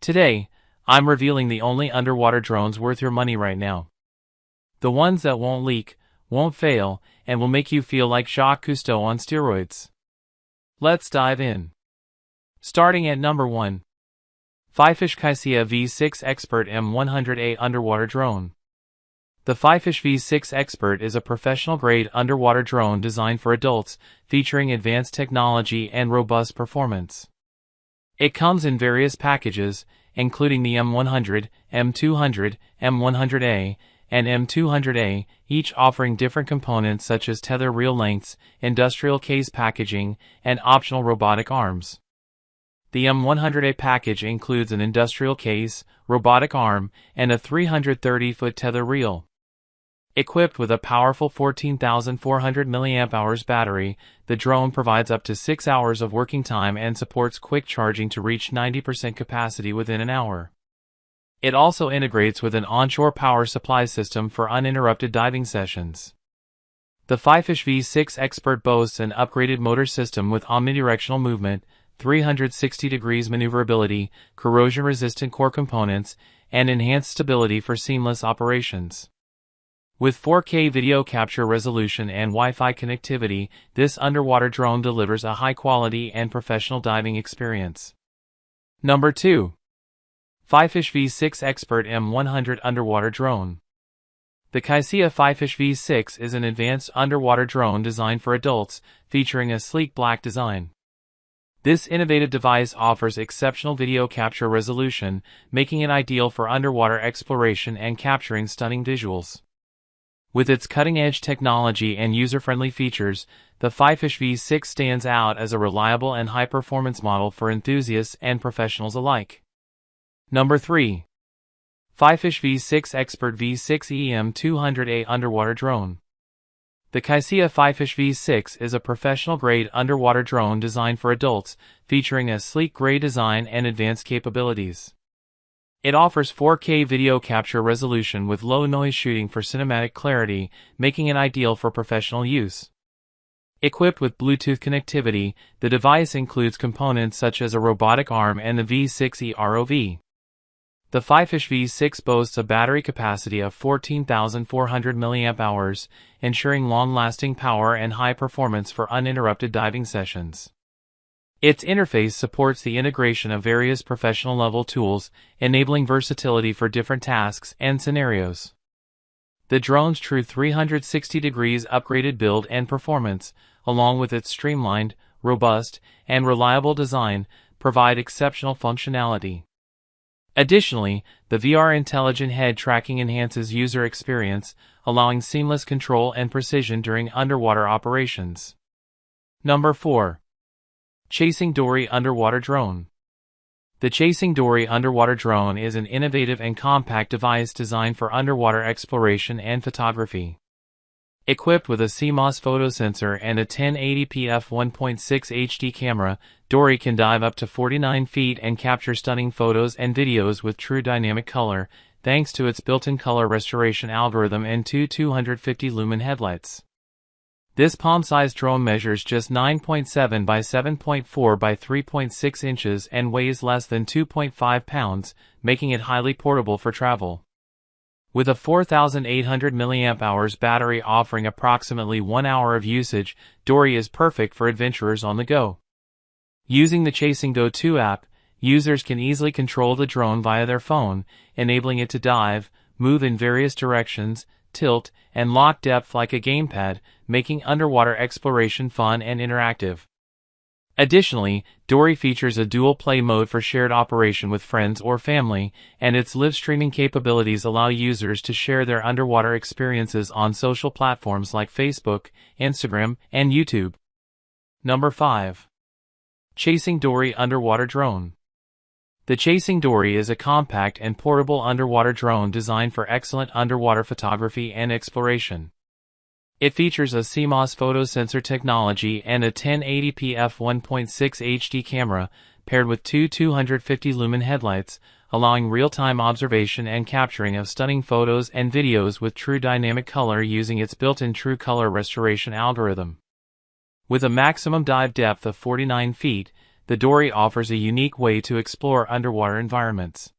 Today, I'm revealing the only underwater drones worth your money right now. The ones that won't leak, won't fail, and will make you feel like Jacques Cousteau on steroids. Let's dive in. Starting at number 1. FIFISH QYSEA V6 Expert M100A Underwater Drone. The FIFISH V6 Expert is a professional-grade underwater drone designed for adults, featuring advanced technology and robust performance. It comes in various packages, including the M100, M200, M100A, and M200A, each offering different components such as tether reel lengths, industrial case packaging, and optional robotic arms. The M100A package includes an industrial case, robotic arm, and a 330-foot tether reel. Equipped with a powerful 14,400 mAh battery, the drone provides up to 6 hours of working time and supports quick charging to reach 90% capacity within an hour. It also integrates with an onshore power supply system for uninterrupted diving sessions. The FIFISH V6 Expert boasts an upgraded motor system with omnidirectional movement, 360 degrees maneuverability, corrosion-resistant core components, and enhanced stability for seamless operations. With 4K video capture resolution and Wi-Fi connectivity, this underwater drone delivers a high-quality and professional diving experience. Number 2. FIFISH V6 Expert M100 Underwater Drone. The QYSEA FIFISH V6 is an advanced underwater drone designed for adults, featuring a sleek black design. This innovative device offers exceptional video capture resolution, making it ideal for underwater exploration and capturing stunning visuals. With its cutting-edge technology and user-friendly features, the FIFISH V6 stands out as a reliable and high-performance model for enthusiasts and professionals alike. Number 3. FIFISH V6 Expert V6 EM200A Underwater Drone. The QYSEA FIFISH V6 is a professional-grade underwater drone designed for adults, featuring a sleek gray design and advanced capabilities. It offers 4K video capture resolution with low noise shooting for cinematic clarity, making it ideal for professional use. Equipped with Bluetooth connectivity, the device includes components such as a robotic arm and the V6E ROV. The FIFISH V6 boasts a battery capacity of 14,400 mAh, ensuring long-lasting power and high performance for uninterrupted diving sessions. Its interface supports the integration of various professional-level tools, enabling versatility for different tasks and scenarios. The drone's true 360 degrees upgraded build and performance, along with its streamlined, robust, and reliable design, provide exceptional functionality. Additionally, the VR intelligent head tracking enhances user experience, allowing seamless control and precision during underwater operations. Number 4. Chasing Dory Underwater Drone. The Chasing Dory Underwater Drone is an innovative and compact device designed for underwater exploration and photography. Equipped with a CMOS photosensor and a 1080p f1.6 HD camera, Dory can dive up to 49 feet and capture stunning photos and videos with true dynamic color, thanks to its built-in color restoration algorithm and two 250 lumen headlights. This palm-sized drone measures just 9.7 by 7.4 by 3.6 inches and weighs less than 2.5 pounds, making it highly portable for travel. With a 4,800 mAh battery offering approximately 1 hour of usage, Dory is perfect for adventurers on the go. Using the Chasing Do 2 app, users can easily control the drone via their phone, enabling it to dive, move in various directions, tilt, and lock depth like a gamepad, making underwater exploration fun and interactive. Additionally, Dory features a dual play mode for shared operation with friends or family, and its live streaming capabilities allow users to share their underwater experiences on social platforms like Facebook, Instagram, and YouTube. Number 5. Chasing Dory Underwater Drone. The Chasing Dory is a compact and portable underwater drone designed for excellent underwater photography and exploration. It features a CMOS photosensor technology and a 1080p f1.6 HD camera, paired with two 250 lumen headlights, allowing real-time observation and capturing of stunning photos and videos with true dynamic color using its built-in true color restoration algorithm. With a maximum dive depth of 49 feet, the Dory offers a unique way to explore underwater environments.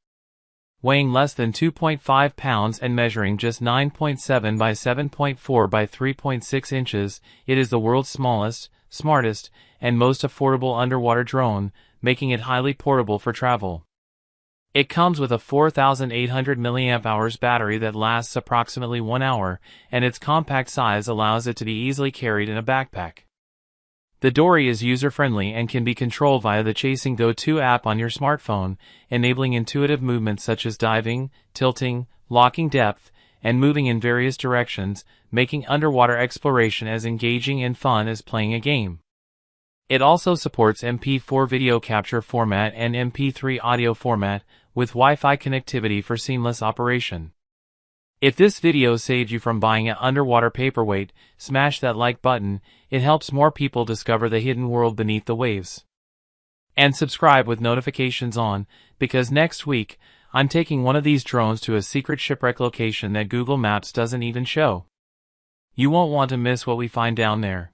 Weighing less than 2.5 pounds and measuring just 9.7 by 7.4 by 3.6 inches, it is the world's smallest, smartest, and most affordable underwater drone, making it highly portable for travel. It comes with a 4,800 mAh battery that lasts approximately 1 hour, and its compact size allows it to be easily carried in a backpack. The Dory is user-friendly and can be controlled via the Chasing Go 2 app on your smartphone, enabling intuitive movements such as diving, tilting, locking depth, and moving in various directions, making underwater exploration as engaging and fun as playing a game. It also supports MP4 video capture format and MP3 audio format, with Wi-Fi connectivity for seamless operation. If this video saved you from buying an underwater paperweight, smash that like button. It helps more people discover the hidden world beneath the waves. And subscribe with notifications on, because next week, I'm taking one of these drones to a secret shipwreck location that Google Maps doesn't even show. You won't want to miss what we find down there.